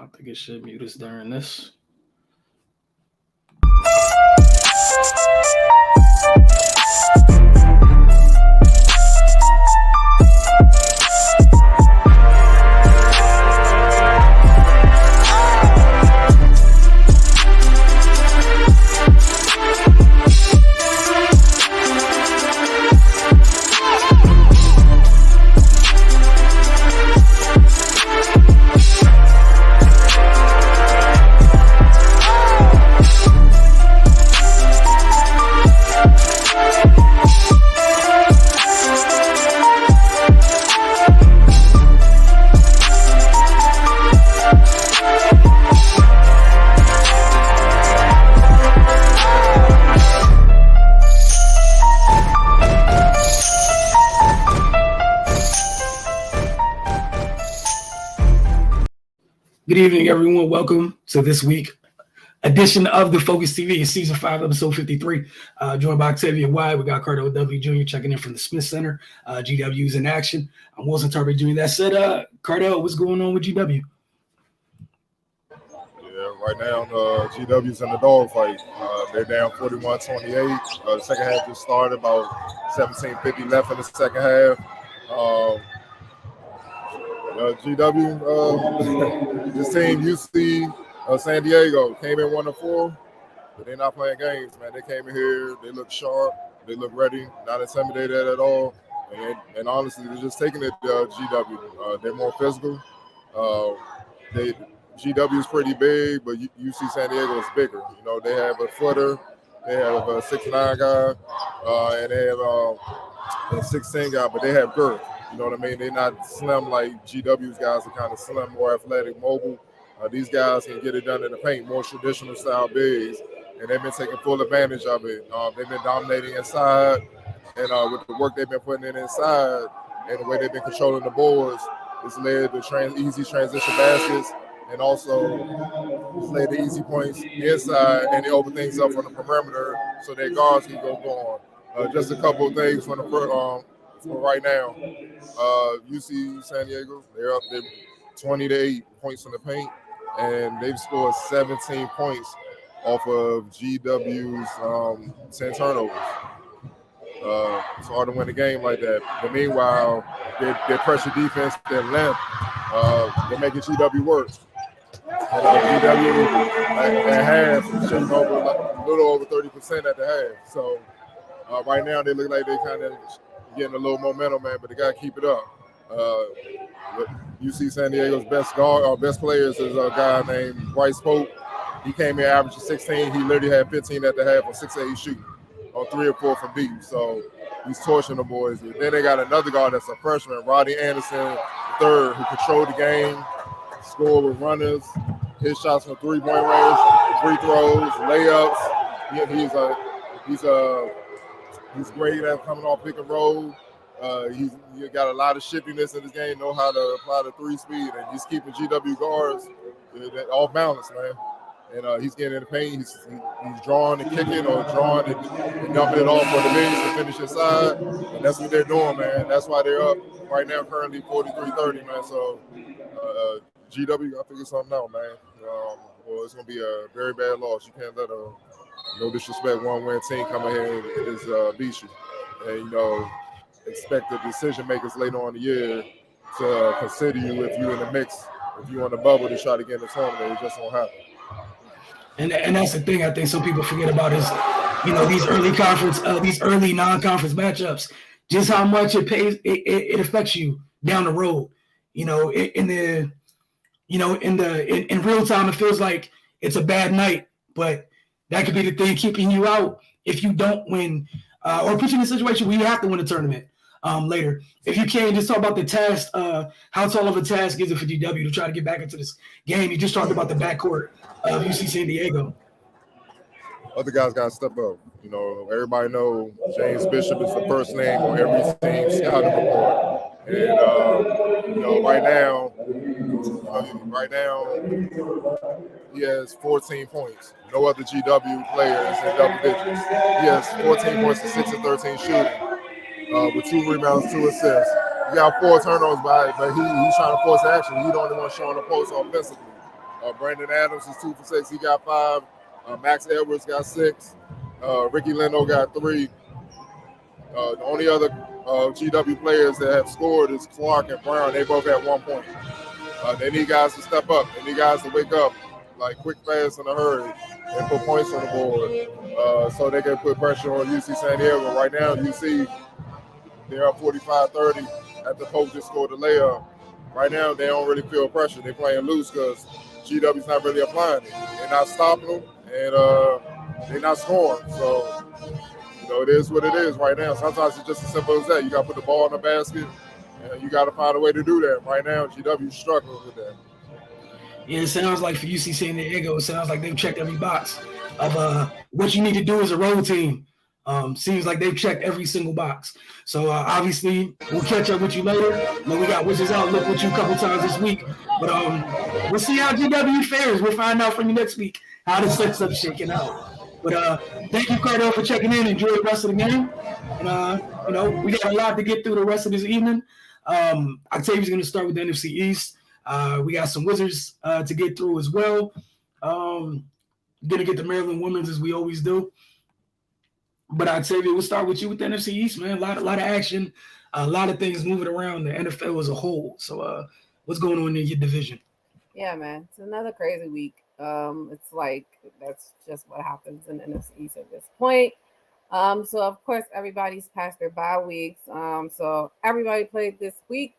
I think it should mute us during this. Good evening, everyone. Welcome to this week edition of the Focus TV. It's season 5, episode 53. Joined by Octavia White. We got Cardell W. Jr. checking in from the Smith Center. GW's in action. I'm Wilson Tarbay Jr. That said, Cardell, what's going on with GW? Yeah, right now, GW's in the dogfight. They're down 41-28. The second half just started, about 17:50 left in the second half. GW, this team, UC San Diego, came in 1-4, but they're not playing games, man. They came in here, they look sharp, they look ready, not intimidated at all, and honestly, they're just taking it to GW. They're more physical. GW is pretty big, but UC San Diego is bigger. You know, they have a footer, they have a 6'9" guy, and they have a 6'10" guy, but they have girth. You know what I mean? They're not slim like GW's guys are kind of slim, more athletic, mobile. These guys can get it done in the paint, more traditional style bigs, and they've been taking full advantage of it. They've been dominating inside, and with the work they've been putting in inside and the way they've been controlling the boards, it's led to easy transition baskets, and also it's led to easy points inside, and they open things up from the perimeter so their guards can go on. Just a couple of things from the for right now. UC San Diego, they're up there 20-8 points in the paint, and they've scored 17 points off of GW's 10 turnovers. It's hard to win a game like that. But meanwhile, their pressure defense, their length, they're making GW work. And GW at half shooting over a little over 30% at the half. So right now they look like they kind of getting a little momentum, man, but they got to keep it up. UC San Diego's best players is a guy named Bryce Pope. He came in averaging 16. He literally had 15 at the half on 6-8 shooting on 3 or 4 from deep. So he's torching the boys. And then they got another guy that's a freshman, Rodney Anderson, III, who controlled the game, scored with runners, hit shots from 3-point range, free throws, layups. He's great at coming off pick and roll. He's got a lot of shiftiness in his game, know how to apply the 3 speed, and he's keeping GW guards off balance, man. And he's getting in the paint. He's drawing and kicking or drawing and dumping it off for the bigs to finish inside. And that's what they're doing, man. That's why they're up right now currently 43-30, man. So GW, I figure something out, man. Well, it's going to be a very bad loss. You can't let no disrespect, one-win team come in here and just beat you. And, you know, expect the decision makers later on in the year to consider you if you're in the mix, if you're on the bubble to try to get in the tournament. It just won't happen. And that's the thing I think some people forget about is, you know, these early non-conference matchups, just how much it affects you down the road. You know, in real time, it feels like it's a bad night, but that could be the thing keeping you out if you don't win or put you in a situation where you have to win a tournament later. If you can, just talk about the task, how tall of a task is it for GW to try to get back into this game? You just talked about the backcourt of UC San Diego. Other guys got to step up. You know, everybody know James Bishop is the first name on every team scouting report. And, you know, right now, he has 14 points. No other GW player is in double digits. He has 14 points and 6 of 13 shooting with 2 rebounds, 2 assists. He got 4 turnovers, but he's trying to force action. He's the only one showing the post offensively. Brandon Adams is 2 for 6. He got 5. Max Edwards got 6. Ricky Leno got 3. The only other GW players that have scored is Clark and Brown. They both had 1 point. They need guys to step up. They need guys to wake up, like quick, fast, in a hurry, and put points on the board so they can put pressure on UC San Diego. Right now, UC, they're up 45-30 after Pope just scored the layup. Right now, they don't really feel pressure. They're playing loose because GW's not really applying it. They're not stopping them, and they're not scoring. So, it is what it is right now. Sometimes it's just as simple as that. You got to put the ball in the basket, and you got to find a way to do that. Right now, GW's struggling with that. Yeah, it sounds like for UC San Diego, it sounds like they've checked every box of what you need to do as a road team. Seems like they've checked every single box. So obviously, we'll catch up with you later. We got Wizards Outlook with you a couple times this week. But we'll see how GW fares. We'll find out from you next week how the setup's shaking out. But thank you, Cardell, for checking in. Enjoy the rest of the game. And, we got a lot to get through the rest of this evening. Octavia's going to start with the NFC East. We got some Wizards to get through as well. Going to get the Maryland Women's as we always do. But Octavia, we'll start with you with the NFC East, man. A lot of action, a lot of things moving around the NFL as a whole. So what's going on in your division? Yeah, man. It's another crazy week. It's like that's just what happens in the NFC East at this point. So, of course, everybody's past their bye weeks. So everybody played this week.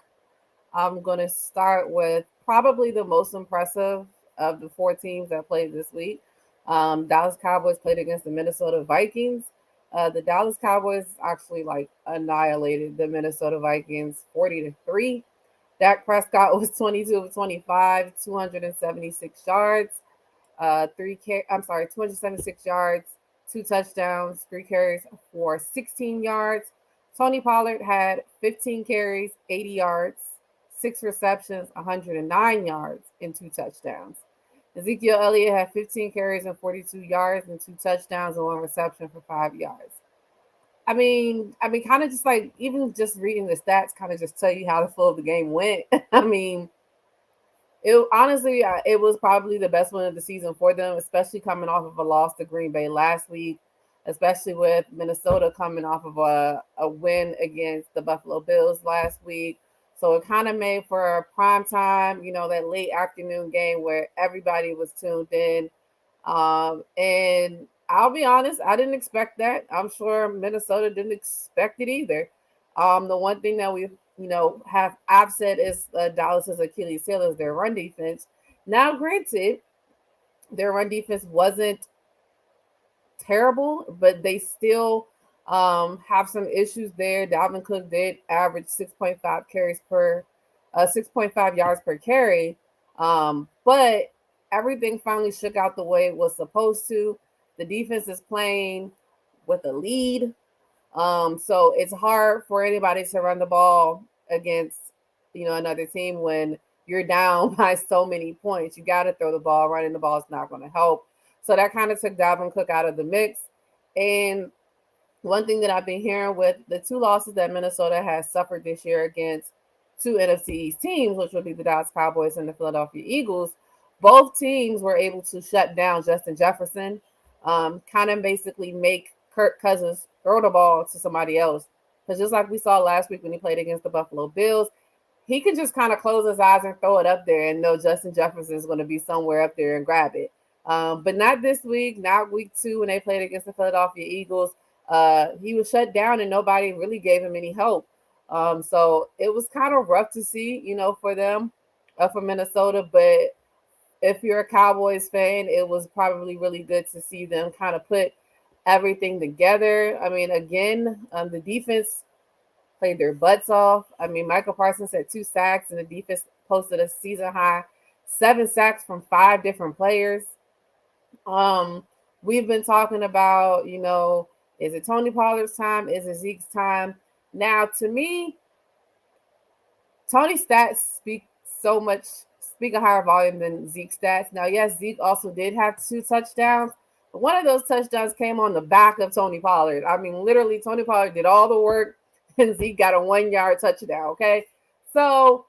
I'm going to start with probably the most impressive of the 4 teams that played this week. Dallas Cowboys played against the Minnesota Vikings. The Dallas Cowboys actually annihilated the Minnesota Vikings 40-3. Dak Prescott was 22 of 25, 276 yards, 276 yards, 2 touchdowns, 3 carries for 16 yards. Tony Pollard had 15 carries, 80 yards, 6 receptions, 109 yards, and 2 touchdowns. Ezekiel Elliott had 15 carries and 42 yards and 2 touchdowns and 1 reception for 5 yards. I mean, kind of just even just reading the stats kind of just tell you how the flow of the game went. I mean, it was probably the best win of the season for them, especially coming off of a loss to Green Bay last week, especially with Minnesota coming off of a win against the Buffalo Bills last week. So it kind of made for a prime time, that late afternoon game where everybody was tuned in. And I'll be honest, I didn't expect that. I'm sure Minnesota didn't expect it either. The one thing that we, I've said is Dallas's Achilles heel is their run defense. Now, granted, their run defense wasn't terrible, but they still have some issues there. Dalvin Cook did average 6.5 yards per carry. But everything finally shook out the way it was supposed to. The defense is playing with a lead. So it's hard for anybody to run the ball against, another team when you're down by so many points. You got to throw the ball. Running the ball is not going to help. So that kind of took Dalvin Cook out of the mix. And one thing that I've been hearing with the 2 losses that Minnesota has suffered this year against 2 NFC East teams, which would be the Dallas Cowboys and the Philadelphia Eagles, both teams were able to shut down Justin Jefferson, kind of basically make Kirk Cousins throw the ball to somebody else. Because just like we saw last week when he played against the Buffalo Bills, he can just kind of close his eyes and throw it up there and know Justin Jefferson is going to be somewhere up there and grab it. But not this week, not week 2 when they played against the Philadelphia Eagles. He was shut down and nobody really gave him any help. So it was kind of rough to see, for them, for Minnesota. But if you're a Cowboys fan, it was probably really good to see them kind of put everything together. I mean, again, the defense played their butts off. I mean, Michael Parsons had 2 sacks and the defense posted a season high 7 sacks from 5 different players. We've been talking about, is it Tony Pollard's time? Is it Zeke's time? Now, to me, Tony's stats speak a higher volume than Zeke's stats. Now, yes, Zeke also did have 2 touchdowns, but one of those touchdowns came on the back of Tony Pollard. I mean, literally, Tony Pollard did all the work, and Zeke got a 1-yard touchdown, okay? So,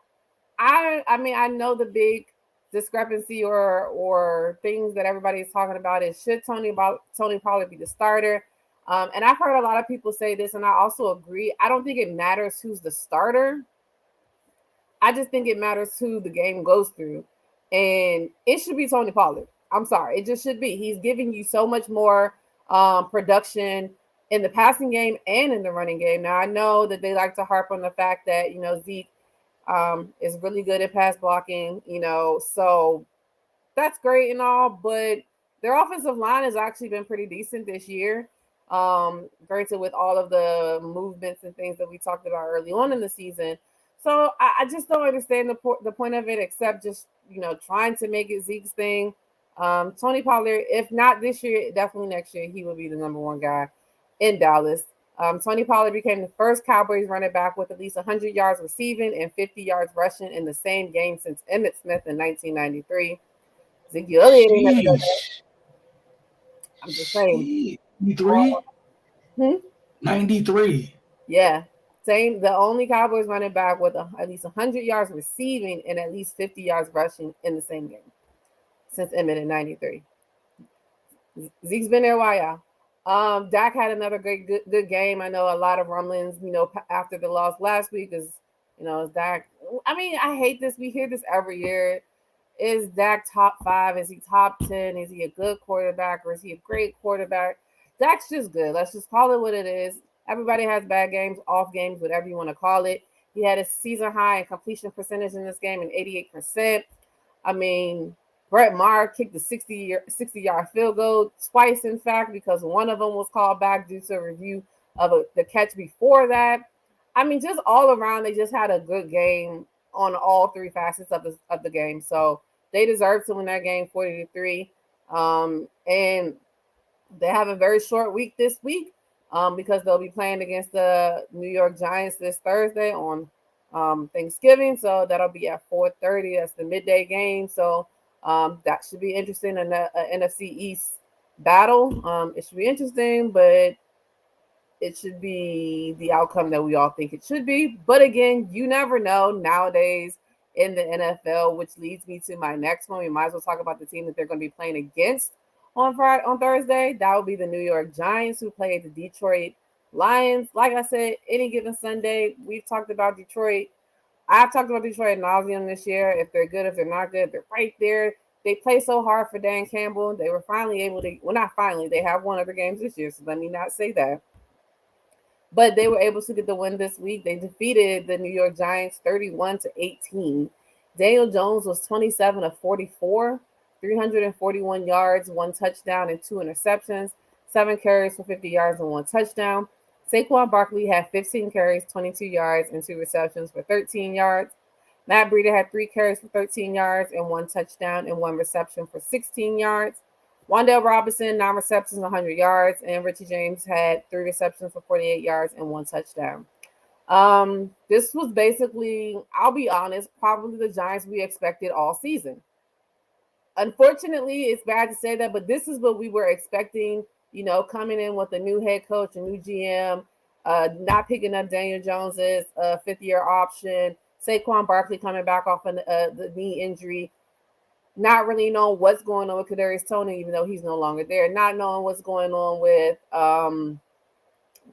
I know the big discrepancy or things that everybody is talking about is should Tony Pollard be the starter? And I've heard a lot of people say this, and I also agree. I don't think it matters who's the starter. I just think it matters who the game goes through. And it should be Tony Pollard. I'm sorry. It just should be. He's giving you so much more production in the passing game and in the running game. Now, I know that they like to harp on the fact that, Zeke is really good at pass blocking, so that's great and all, but their offensive line has actually been pretty decent this year. Granted, with all of the movements and things that we talked about early on in the season. So I just don't understand the point of it, except just, trying to make it Zeke's thing. Tony Pollard, if not this year, definitely next year, he will be the number one guy in Dallas. Tony Pollard became the first Cowboys running back with at least 100 yards receiving and 50 yards rushing in the same game since Emmitt Smith in 1993. Ezekiel Elliott ain't never done that. I'm just saying. 93? 93. Yeah. Same. The only Cowboys running back with at least 100 yards receiving and at least 50 yards rushing in the same game since Emmitt in 93. Zeke's been there a while, y'all. Dak had another good game. I know a lot of rumblings, after the loss last week is, Dak. I mean, I hate this. We hear this every year. Is Dak top 5? Is he top 10? Is he a good quarterback or is he a great quarterback? Dak's just good. Let's just call it what it is. Everybody has bad games, off games, whatever you want to call it. He had a season high in completion percentage in this game in 88%. I mean, Brett Maher kicked the 60-yard field goal twice, in fact, because one of them was called back due to a review of the catch before that. I mean, just all around, they just had a good game on all three facets of the game. So they deserve to win that game 40-3. And they have a very short week this week because they'll be playing against the New York Giants this Thursday on Thanksgiving. So that'll be at 4:30. That's the midday game. So that should be interesting in the NFC East battle. It should be interesting, but it should be the outcome that we all think it should be. But again, you never know nowadays in the NFL, which leads me to my next one. We might as well talk about the team that they're going to be playing against on Thursday. That will be the New York Giants, who play the Detroit Lions. Like I said, any given Sunday, we've talked about Detroit. I've talked about Detroit ad nauseum this year. If they're good, if they're not good, they're right there. They play so hard for Dan Campbell. They were finally able to, well, not finally, they have won other games this year, so let me not say that. But they were able to get the win this week. They defeated the New York Giants 31-18. Daniel Jones was 27 of 44, 341 yards, 1 touchdown, and 2 interceptions, 7 carries for 50 yards and 1 touchdown. Saquon Barkley had 15 carries, 22 yards, and 2 receptions for 13 yards. Matt Breida had 3 carries for 13 yards and 1 touchdown and 1 reception for 16 yards. Wan'Dale Robinson, 9 receptions, 100 yards, and Richie James had 3 receptions for 48 yards and 1 touchdown. This was basically, I'll be honest, probably the Giants we expected all season. Unfortunately, it's bad to say that, but this is what we were expecting, coming in with a new head coach, a new GM, not picking up Daniel Jones's 5th-year option, Saquon Barkley coming back off the knee injury, not really knowing what's going on with Kadarius Toney, even though he's no longer there, not knowing what's going on with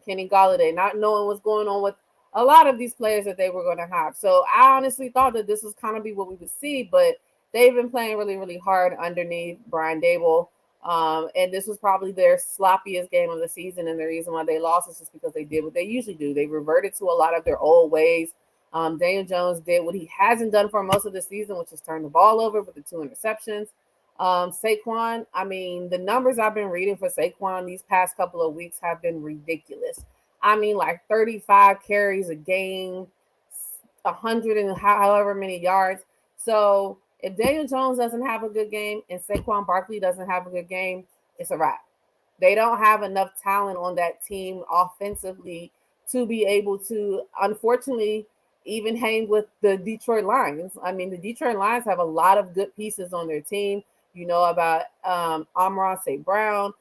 Kenny Golladay, not knowing what's going on with a lot of these players that they were going to have. So I honestly thought that this was kind of be what we would see, but they've been playing really, really hard underneath Brian Daboll. And this was probably their sloppiest game of the season. And the reason why they lost is just because they did what they usually do. They reverted to a lot of their old ways. Daniel Jones did what he hasn't done for most of the season, which is turn the ball over with the 2 interceptions. Saquon, I mean, the numbers I've been reading for Saquon these past couple of weeks have been ridiculous. I mean, like 35 carries a game, 100 and however many yards. So if Daniel Jones doesn't have a good game and Saquon Barkley doesn't have a good game, it's a wrap. They don't have enough talent on that team offensively to be able to, unfortunately, even hang with the Detroit Lions. I mean, the Detroit Lions have a lot of good pieces on their team. You know about Amon-Ra St. Brown.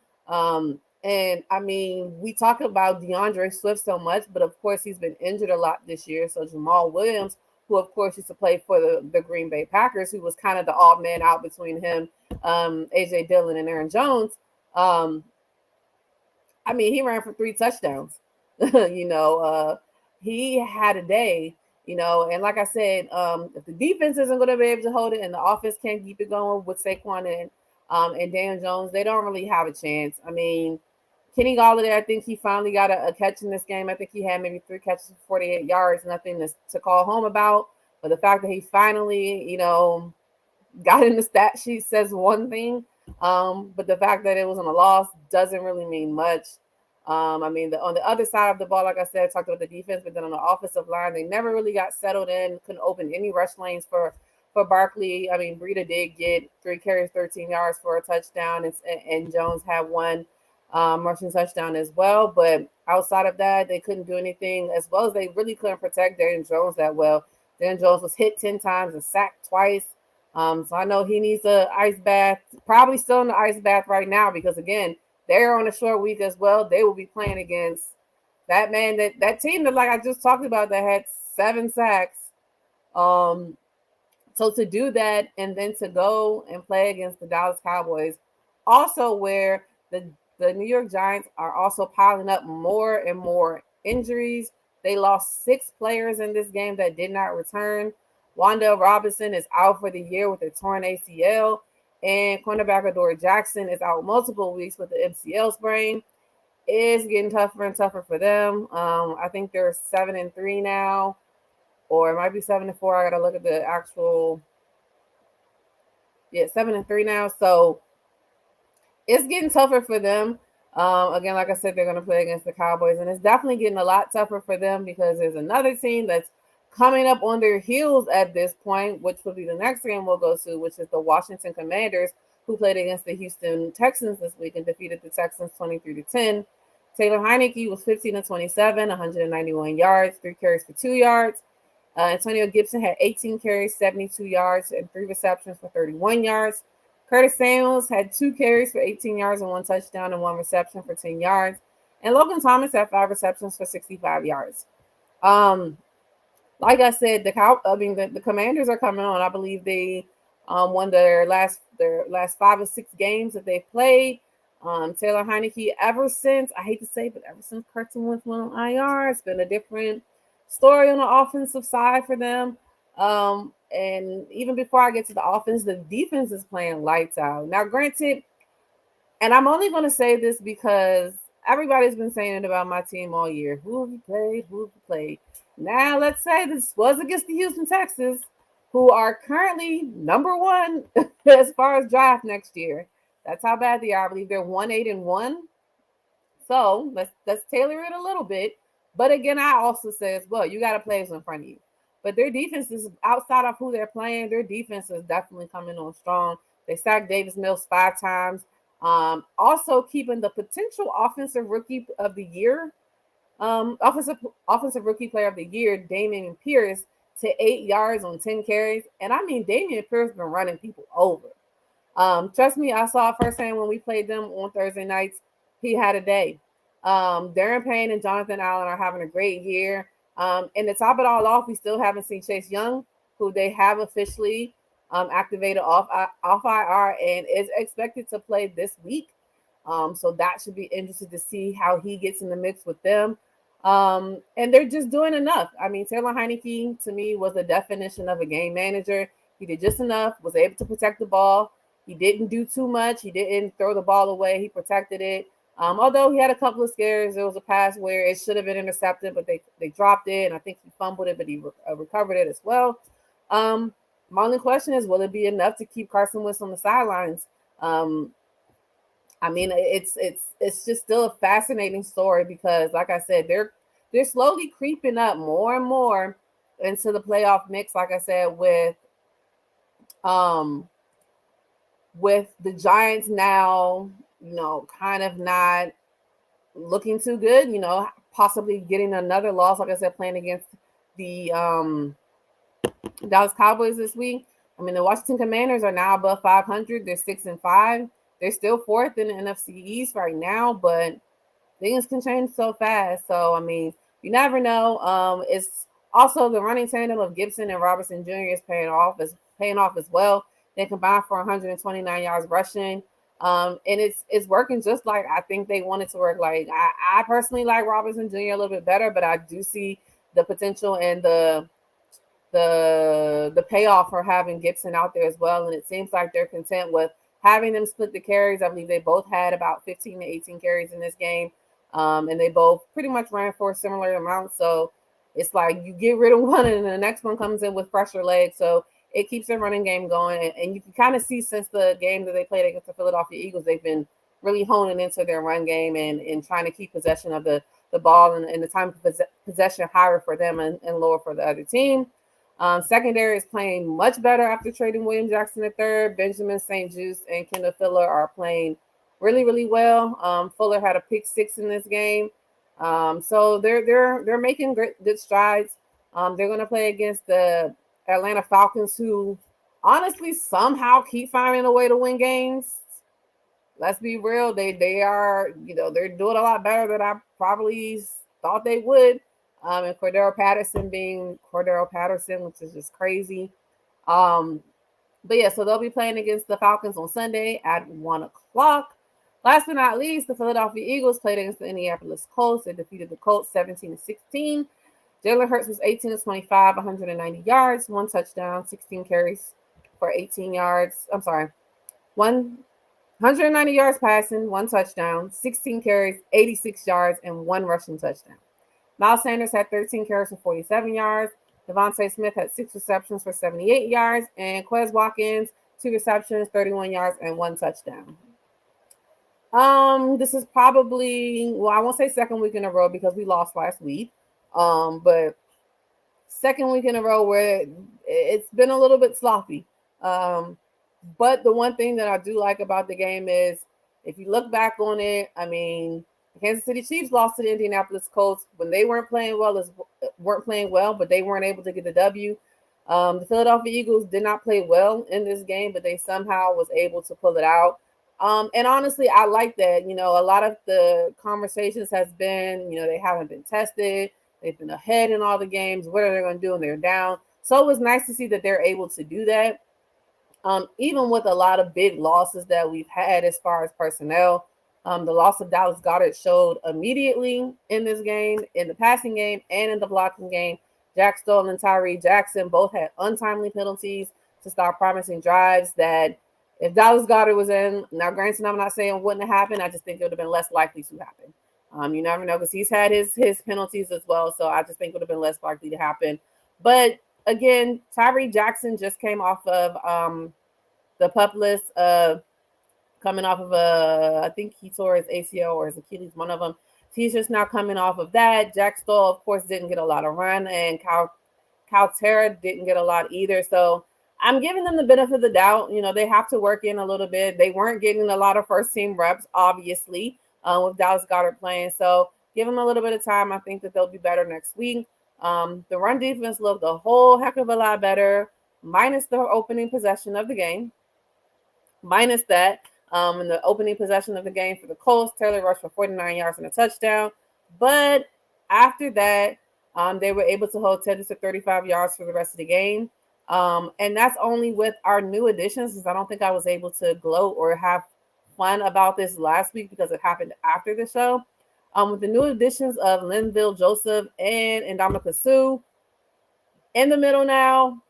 And I mean, we talk about DeAndre Swift so much, but of course he's been injured a lot this year. So Jamal Williams who of course used to play for the Green Bay Packers, who was kind of the odd man out between him, AJ Dillon, and Aaron Jones. I mean, he ran for 3 touchdowns. He had a day. And like I said, if the defense isn't going to be able to hold it and the offense can't keep it going with Saquon and Daniel Jones, they don't really have a chance. I mean, Kenny Golladay, I think he finally got a catch in this game. I think he had maybe 3 catches for 48 yards, nothing to call home about. But the fact that he finally, got in the stat sheet says one thing. But the fact that it was on a loss doesn't really mean much. I mean, on the other side of the ball, like I said, I talked about the defense, but then on the offensive line, they never really got settled in, couldn't open any rush lanes for Barkley. I mean, Breida did get 3 carries, 13 yards for a touchdown, and Jones had 1 rushing touchdown as well. But outside of that, they couldn't do anything, as well as they really couldn't protect Daniel Jones that well. Daniel Jones was hit 10 times and sacked twice. So I know he needs an ice bath, probably still in the ice bath right now, because again, they're on a short week as well. They will be playing against that man, that team that, like I just talked about, that had 7 sacks. So to do that and then to go and play against the Dallas Cowboys, also where the New York Giants are also piling up more and more injuries. They lost 6 players in this game that did not return. Wanda Robinson is out for the year with a torn ACL, and cornerback Adoree Jackson is out multiple weeks with the MCL sprain. It's getting tougher and tougher for them. I think they're 7-3 now, or it might be 7-4. I gotta look at the actual. Yeah, 7-3 now. So it's getting tougher for them. Again, like I said, they're going to play against the Cowboys, and it's definitely getting a lot tougher for them because there's another team that's coming up on their heels at this point, which will be the next game we'll go to, which is the Washington Commanders, who played against the Houston Texans this week and defeated the Texans 23-10. Taylor Heineke was 15-27, 191 yards, 3 carries for 2 yards. Antonio Gibson had 18 carries, 72 yards, and 3 receptions for 31 yards. Curtis Samuels had 2 carries for 18 yards and 1 touchdown and 1 reception for 10 yards. And Logan Thomas had 5 receptions for 65 yards. Like I said, the Commanders are coming on. I believe they won their last 5 or 6 games that they've played. Taylor Heineke, ever since Carson Wentz went on IR, it's been a different story on the offensive side for them. And even before I get to the offense, the defense is playing lights out. Now, granted, and I'm only going to say this because everybody's been saying it about my team all year. Who have you played? Who have you played? Now, let's say this was against the Houston Texans, who are currently number 1 as far as draft next year. That's how bad they are. I believe they're 1-8-1. So let's tailor it a little bit. But again, I also say as well, you got to play what's in front of you. But their defense is, outside of who they're playing, their defense is definitely coming on strong. They sacked Davis Mills 5 times. Also keeping the potential offensive rookie of the year, offensive rookie player of the year, Dameon Pierce, to 8 yards on 10 carries. And I mean, Dameon Pierce has been running people over. Trust me, I saw it firsthand when we played them on Thursday nights. He had a day. Darren Payne and Jonathan Allen are having a great year. And to top it all off, we still haven't seen Chase Young, who they have officially activated off IR and is expected to play this week. So that should be interesting to see how he gets in the mix with them. And they're just doing enough. I mean, Taylor Heineke, to me, was the definition of a game manager. He did just enough, was able to protect the ball. He didn't do too much. He didn't throw the ball away. He protected it. Although he had a couple of scares, there was a pass where it should have been intercepted, but they dropped it, and I think he fumbled it, but he recovered it as well. My only question is, will it be enough to keep Carson Wentz on the sidelines? I mean, it's just still a fascinating story because, like I said, they're slowly creeping up more and more into the playoff mix. Like I said, with the Giants now, kind of not looking too good, possibly getting another loss, like I said, playing against the Dallas Cowboys this week. I mean, the Washington Commanders are now above 500. They're 6-5. They're still 4th in the NFC East right now, but things can change so fast. So, I mean, you never know. It's Also, the running tandem of Gibson and Robertson Jr. is paying off as well. They combined for 129 yards rushing. And it's working just like I think they want it to work. Like I personally like Robertson Jr. a little bit better, but I do see the potential and the payoff for having Gibson out there as well. And it seems like they're content with having them split the carries. I believe they both had about 15 to 18 carries in this game. And they both pretty much ran for a similar amount. So it's like you get rid of one and the next one comes in with fresher legs. So it keeps their running game going. And you can kind of see since the game that they played against the Philadelphia Eagles, they've been really honing into their run game and trying to keep possession of the ball and the time of possession higher for them and lower for the other team. Secondary is playing much better after trading William Jackson III. Benjamin St. Juste and Kendall Fuller are playing really, really well. Fuller had a pick 6 in this game. So they're making good strides. They're going to play against the Atlanta Falcons, who honestly somehow keep finding a way to win games. Let's be real. They are, they're doing a lot better than I probably thought they would. And Cordell Patterson being Cordell Patterson, which is just crazy. But yeah, so they'll be playing against the Falcons on Sunday at 1:00. Last but not least, the Philadelphia Eagles played against the Indianapolis Colts. They defeated the Colts 17-16. Jalen Hurts was 18-25, 190 yards, 1 touchdown, 16 carries for 18 yards. 190 yards passing, 1 touchdown, 16 carries, 86 yards, and 1 rushing touchdown. Miles Sanders had 13 carries for 47 yards. Devontae Smith had 6 receptions for 78 yards. And Quez Watkins, 2 receptions, 31 yards, and 1 touchdown. This is probably, I won't say second week in a row because we lost last week. But second week in a row where it's been a little bit sloppy. But the one thing that I do like about the game is if you look back on it, I mean, the Kansas City Chiefs lost to the Indianapolis Colts when they weren't playing well, but they weren't able to get the W. The Philadelphia Eagles did not play well in this game, but they somehow was able to pull it out. And honestly, I like that. A lot of the conversations has been, they haven't been tested. They've been ahead in all the games. What are they going to do when they're down? So it was nice to see that they're able to do that. Even with a lot of big losses that we've had as far as personnel. The loss of Dallas Goedert showed immediately in this game, in the passing game and in the blocking game. Jack Stoll and Tyree Jackson both had untimely penalties to start promising drives that if Dallas Goedert was in, now granted, I'm not saying it wouldn't have happened. I just think it would have been less likely to happen. You never know because he's had his penalties as well. So I just think it would have been less likely to happen. But again, Tyree Jackson just came off of the PUP list, coming off of I think he tore his ACL or his Achilles, one of them. He's just now coming off of that. Jack Stoll, of course, didn't get a lot of run, and Caltera didn't get a lot either. So I'm giving them the benefit of the doubt. They have to work in a little bit. They weren't getting a lot of first-team reps, obviously, with Dallas Goedert playing. So give them a little bit of time. I think that they'll be better next week. The run defense looked a whole heck of a lot better, minus the opening possession of the game. Minus that. In the opening possession of the game for the Colts, Taylor rushed for 49 yards and a touchdown. But after that, they were able to hold Teddy to 35 yards for the rest of the game. And that's only with our new additions, because I don't think I was able to gloat or have fun about this last week because it happened after the show. With the new additions of Linville Joseph and Ndamukong Suh in the middle now,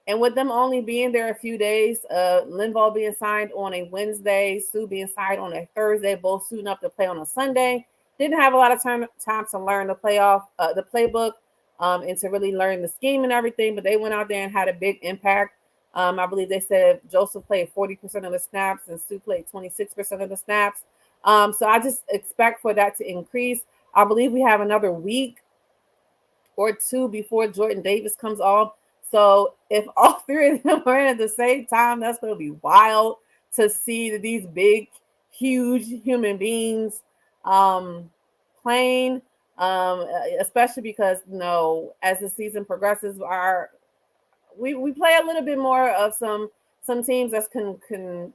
and with them only being there a few days, Linval being signed on a Wednesday, Sue being signed on a Thursday, both suiting up to play on a Sunday. Didn't have a lot of time to learn the playbook, and to really learn the scheme and everything. But they went out there and had a big impact. I believe they said Joseph played 40% of the snaps and Sue played 26% of the snaps. So I just expect for that to increase. I believe we have another week or two before Jordan Davis comes off. So if all three of them are in at the same time, that's going to be wild to see these big, huge human beings playing, especially because, as the season progresses, we play a little bit more of some teams that can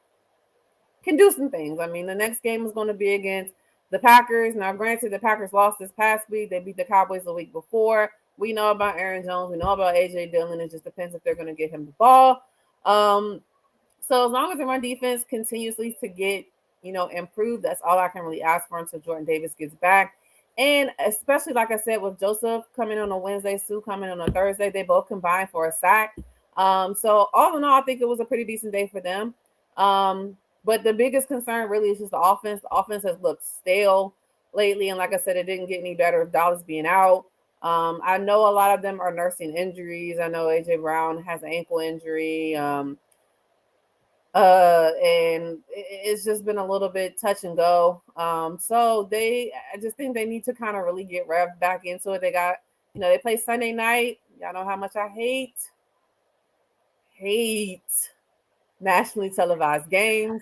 do some things. I mean, the next game is going to be against the Packers. Now, granted, the Packers lost this past week. They beat the Cowboys the week before. We know about Aaron Jones. We know about AJ Dillon. It just depends if they're going to get him the ball. So as long as the run defense continuously to get, improved, that's all I can really ask for until Jordan Davis gets back. And especially, like I said, with Joseph coming on a Wednesday, Sue coming on a Thursday, they both combined for a sack. So all in all, I think it was a pretty decent day for them. But the biggest concern really is just the offense. The offense has looked stale lately. And like I said, it didn't get any better with Dallas being out. I know a lot of them are nursing injuries. I know AJ Brown has an ankle injury. And it's just been a little bit touch and go. So I just think they need to kind of really get revved back into it. They got, they play Sunday night. Y'all know how much I hate nationally televised games.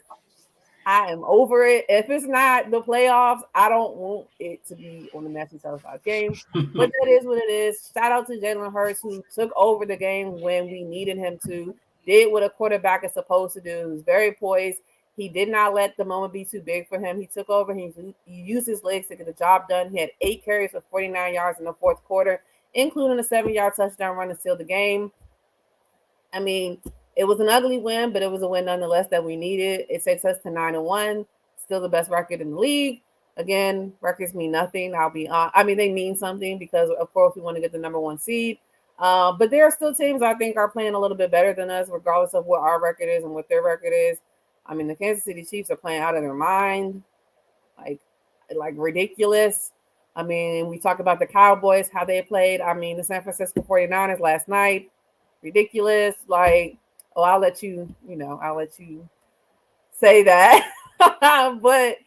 I am over it. If it's not the playoffs, I don't want it to be on the nationally televised game. But that is what it is. Shout out to Jalen Hurts, who took over the game when we needed him to. Did what a quarterback is supposed to do. He was very poised. He did not let the moment be too big for him. He took over. He used his legs to get the job done. He had 8 carries for 49 yards in the fourth quarter, including a 7-yard touchdown run to seal the game. I mean, it was an ugly win, but it was a win nonetheless that we needed. It takes us to 9-1, still the best record in the league. Again, records mean nothing. They mean something because, of course, we want to get the number 1 seed. But there are still teams I think are playing a little bit better than us, regardless of what our record is and what their record is. I mean, the Kansas City Chiefs are playing out of their mind, like ridiculous. I mean, we talk about the Cowboys, how they played. I mean, the San Francisco 49ers last night, ridiculous. I'll let you say that. But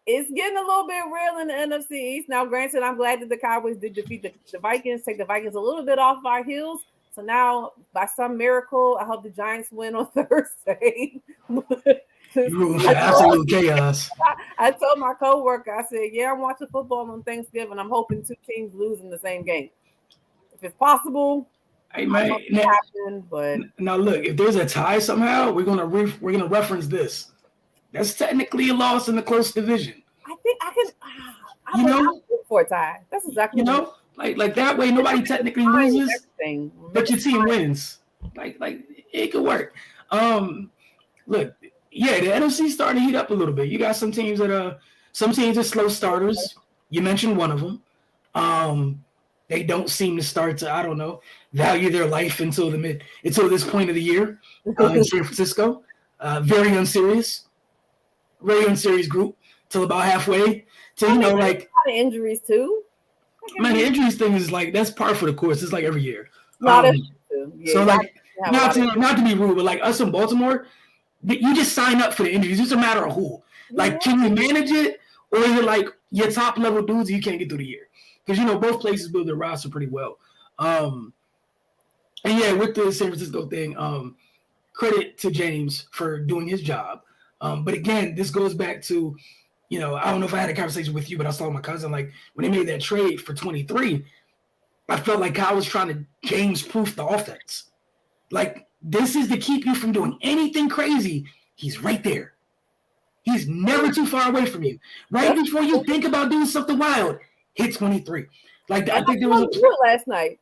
it's getting a little bit real in the NFC East. Now, granted, I'm glad that the Cowboys did defeat the Vikings, take the Vikings a little bit off our heels. So now, by some miracle, I hope the Giants win on Thursday. Absolute chaos. I told my coworker, I said, yeah, I'm watching football on Thanksgiving. I'm hoping 2 teams lose in the same game. If it's possible, hey man, but now look, if there's a tie somehow, we're gonna reference this. That's what loss in the close division. I think I can. I'm for a tie. That's exactly like that way nobody technically loses, but your team wins. Like it could work. Look, yeah, the NFC's starting to heat up a little bit. You got some teams that are slow starters. You mentioned one of them. They don't seem to start to value their life until this point of the year in San Francisco. Very unserious group till about halfway. To a lot of injuries too. Man, the injuries thing is that's par for the course. It's like every year. Yeah, so not to be rude, but us in Baltimore, you just sign up for the injuries. It's a matter of who. Can you manage it, or is it your top level dudes you can't get through the year? Because both places build their roster pretty well. And yeah, with the San Francisco thing, credit to James for doing his job. But again, this goes back to, I don't know if I had a conversation with you, but I saw my cousin, when they made that trade for 23, I felt like Kyle was trying to James-proof the offense. This is to keep you from doing anything crazy. He's right there. He's never too far away from you. Right before you think about doing something wild, hit 23. I think there was a play last night.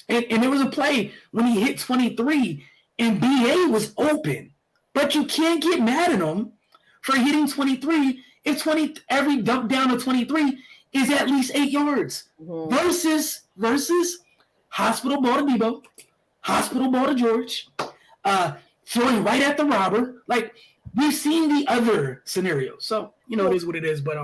And there was a play when he hit 23 and BA was open. But you can't get mad at him for hitting 23 if every dump down to 23 is at least 8 yards. Mm-hmm. Versus hospital ball to Debo, hospital ball to George, throwing right at the robber. We've seen the other scenarios. So, it is what it is. But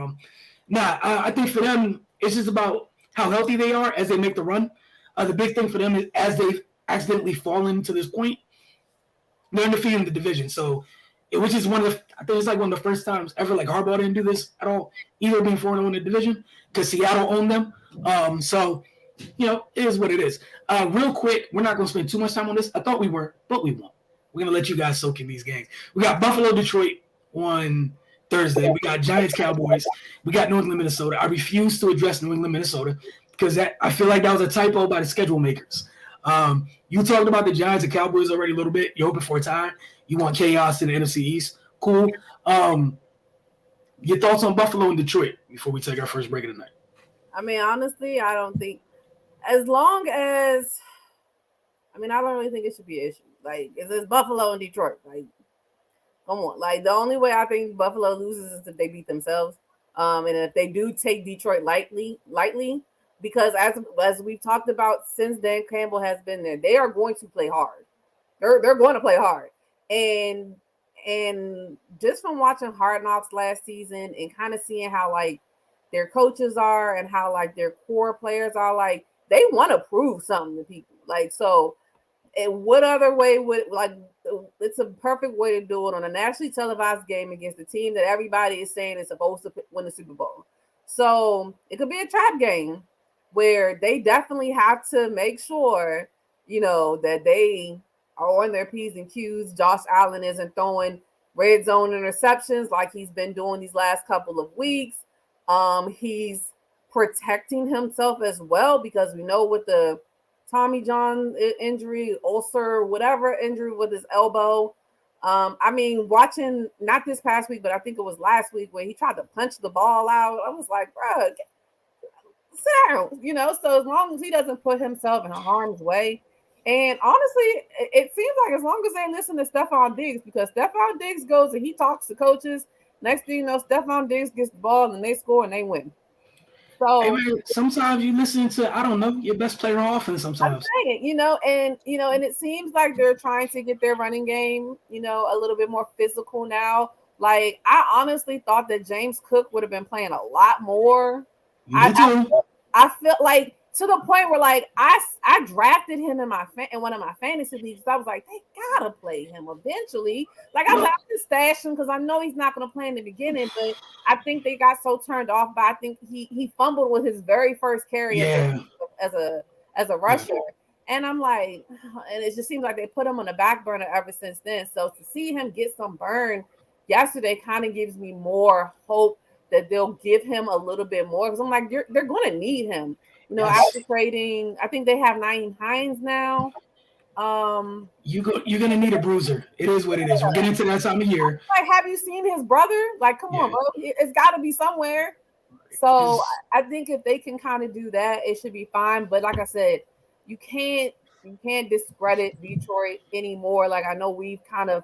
I think for them, it's just about how healthy they are as they make the run. The big thing for them is as they've accidentally fallen to this point, they're undefeated in the division. So, which is one of the first times ever Harbaugh didn't do this at all, either being 4-0 in the division because Seattle owned them. So, it is what it is. Real quick, we're not going to spend too much time on this. I thought we were, but we won't. We're going to let you guys soak in these games. We got Buffalo, Detroit on Thursday. We got Giants, Cowboys. We got New England, Minnesota. I refuse to address New England, Minnesota because I feel like that was a typo by the schedule makers. You talked about the Giants and Cowboys already a little bit. You're hoping for a tie. You want chaos in the NFC East. Cool. Your thoughts on Buffalo and Detroit before we take our first break of the night? I mean, honestly, I don't think as long as, I mean, I don't really think it should be an issue. Like, it's Buffalo and Detroit. Like, come on. Like, the only way I think Buffalo loses is if they beat themselves. And if they do take Detroit lightly, because as we've talked about since Dan Campbell has been there, they are going to play hard. They're going to play hard. And just from watching Hard Knocks last season and kind of seeing how like their coaches are and how like their core players are, like they want to prove something to people. Like, so and what other way would, like, it's a perfect way to do it on a nationally televised game against the team that everybody is saying is supposed to win the Super Bowl. So it could be a trap game where they definitely have to make sure, that they are on their P's and Q's. Josh Allen isn't throwing red zone interceptions like he's been doing these last couple of weeks. He's protecting himself as well, because we know with the Tommy John injury, ulcer, whatever injury with his elbow. I mean, watching not this past week, but I think it was last week where he tried to punch the ball out. I was like, bro, sit down, So as long as he doesn't put himself in harm's way, and honestly, it seems like as long as they listen to Stephon Diggs, because Stephon Diggs goes and he talks to coaches. Next thing you know, Stephon Diggs gets the ball and they score and they win. So hey man, sometimes you listen to, I don't know, your best player on offense sometimes. I'm saying, and it seems like they're trying to get their running game, a little bit more physical now. Like, I honestly thought that James Cook would have been playing a lot more. Me too. I feel like, to the point where like I drafted him in one of my fantasy leagues. I was like, they gotta play him eventually. Like, I have to stash him because I know he's not going to play in the beginning. But I think they got so turned off by, I think he fumbled with his very first carry as a rusher. And I'm like, and it just seems like they put him on the back burner ever since then. So to see him get some burn yesterday kind of gives me more hope that they'll give him a little bit more, because I'm like, they're going to need him. After trading, I think they have Nyheim Hines now. You're gonna need a bruiser. It is what it is. We're getting into that time of year. Like, have you seen his brother? Like, come on, bro. It's got to be somewhere. So I think if they can kind of do that, it should be fine. But like I said, you can't discredit Detroit anymore. Like, I know we've kind of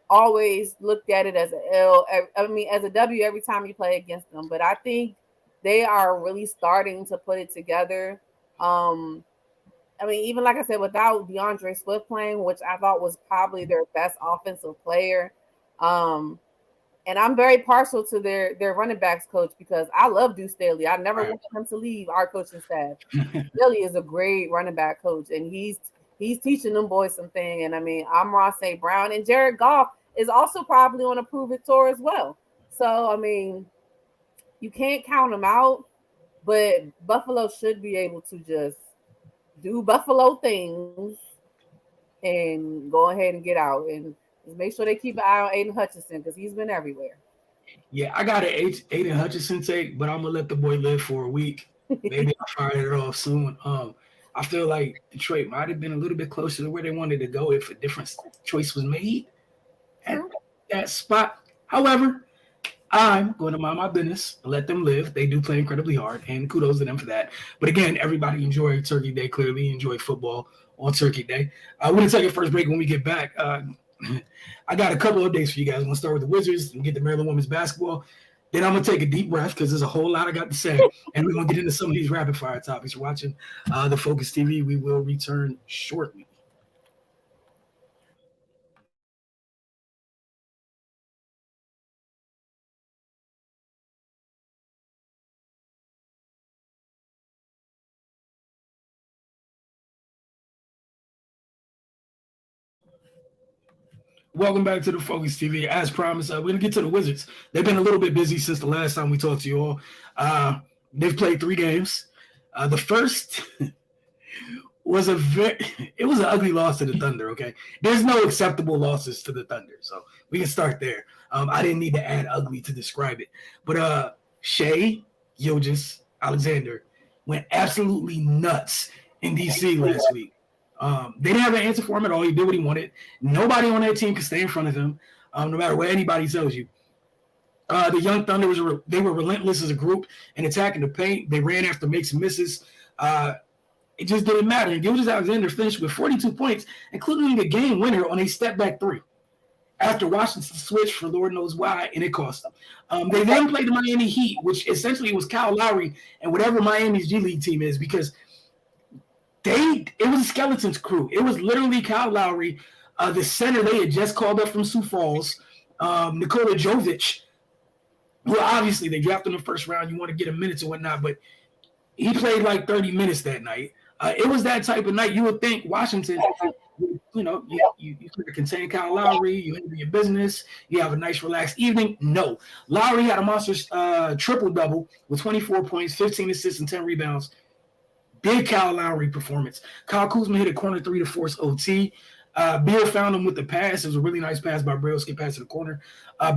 always looked at it as as a W every time you play against them. But I think they are really starting to put it together. I mean, even like I said, without DeAndre Swift playing, which I thought was probably their best offensive player. And I'm very partial to their running backs coach, because I love Deuce Staley. I never wanted him to leave our coaching staff. Staley is a great running back coach, and he's teaching them boys something. And I mean, Amon St. Brown and Jared Goff is also probably on a prove-it tour as well. So, I mean, you can't count them out, but Buffalo should be able to just do Buffalo things and go ahead and get out, and just make sure they keep an eye on Aiden Hutchinson, because he's been everywhere. Yeah, I got an Aiden Hutchinson take, but I'm gonna let the boy live for a week. Maybe I'll fire it off soon. I feel like Detroit might have been a little bit closer to where they wanted to go if a different choice was made at that spot. However, I'm going to mind my business and let them live. They do play incredibly hard, and kudos to them for that. But again, everybody enjoy Turkey Day. Clearly enjoy football on Turkey Day. We're going to take a first break. When we get back, I got a couple updates for you guys. I'm going to start with the Wizards and get the Maryland women's basketball. Then I'm going to take a deep breath, because there's a whole lot I got to say. And we're going to get into some of these rapid fire topics. You're watching the Focus TV. We will return shortly. Welcome back to the Focus TV. As promised, we're going to get to the Wizards. They've been a little bit busy since the last time we talked to you all. They've played 3 games. The first was an ugly loss to the Thunder, okay? There's no acceptable losses to the Thunder, so we can start there. I didn't need to add ugly to describe it. But Shai Gilgeous-Alexander went absolutely nuts in D.C. last week. They didn't have an answer for him at all. He did what he wanted. Nobody on that team could stay in front of him, no matter what anybody tells you. The Young Thunder, they were relentless as a group in attacking the paint. They ran after makes and misses. It just didn't matter. And Gilgeous-Alexander finished with 42 points, including a game winner on a step-back three after Washington switched for Lord knows why, and it cost them. They then played the Miami Heat, which essentially was Kyle Lowry and whatever Miami's G League team is, because it was a skeleton's crew. It was literally Kyle Lowry, the center they had just called up from Sioux Falls, Nikola Jovic, who obviously they drafted in the first round. You want to get him minutes and whatnot, but he played like 30 minutes that night. It was that type of night. You would think Washington, you could contain Kyle Lowry, you handle your business, you have a nice relaxed evening. No. Lowry had a monster triple-double with 24 points, 15 assists, and 10 rebounds. Big Kyle Lowry performance. Kyle Kuzma hit a corner three to force OT. Beal found him with the pass. It was a really nice pass by Braille, skip pass to the corner.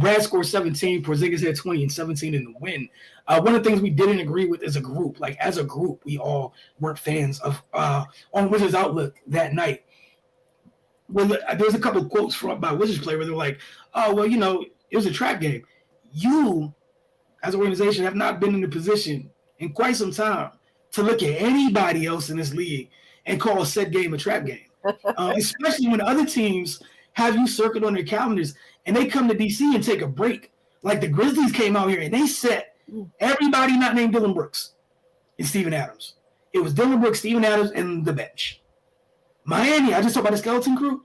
Brad scored 17. Porzingis had 20 and 17 in the win. One of the things we didn't agree with as a group, we all weren't fans of on Wizards Outlook that night. Well, there's a couple of quotes by Wizards player where they're like, "Oh, well, it was a trap game." You, as an organization, have not been in a position in quite some time to look at anybody else in this league and call a set game a trap game. Especially when other teams have you circled on their calendars and they come to DC and take a break. Like the Grizzlies came out here and they set everybody not named Dylan Brooks and Steven Adams. It was Dylan Brooks, Steven Adams, and the bench. Miami, I just talked about the skeleton crew.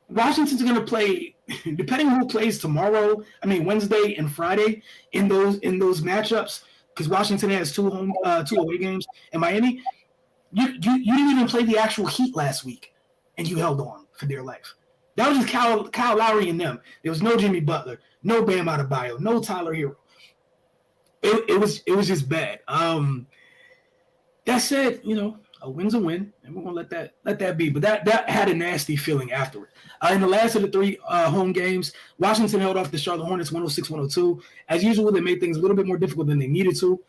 Washington's going to play, depending on who plays Wednesday and Friday in those matchups, because Washington has two away games, and Miami, you didn't even play the actual Heat last week, and you held on for dear life. That was just Kyle Lowry and them. There was no Jimmy Butler, no Bam Adebayo, no Tyler Hero. It was just bad. That said, a win's a win, and we're gonna let that be. But that had a nasty feeling afterward. In the last of the three home games, Washington held off the Charlotte Hornets 106-102. As usual, they made things a little bit more difficult than they needed to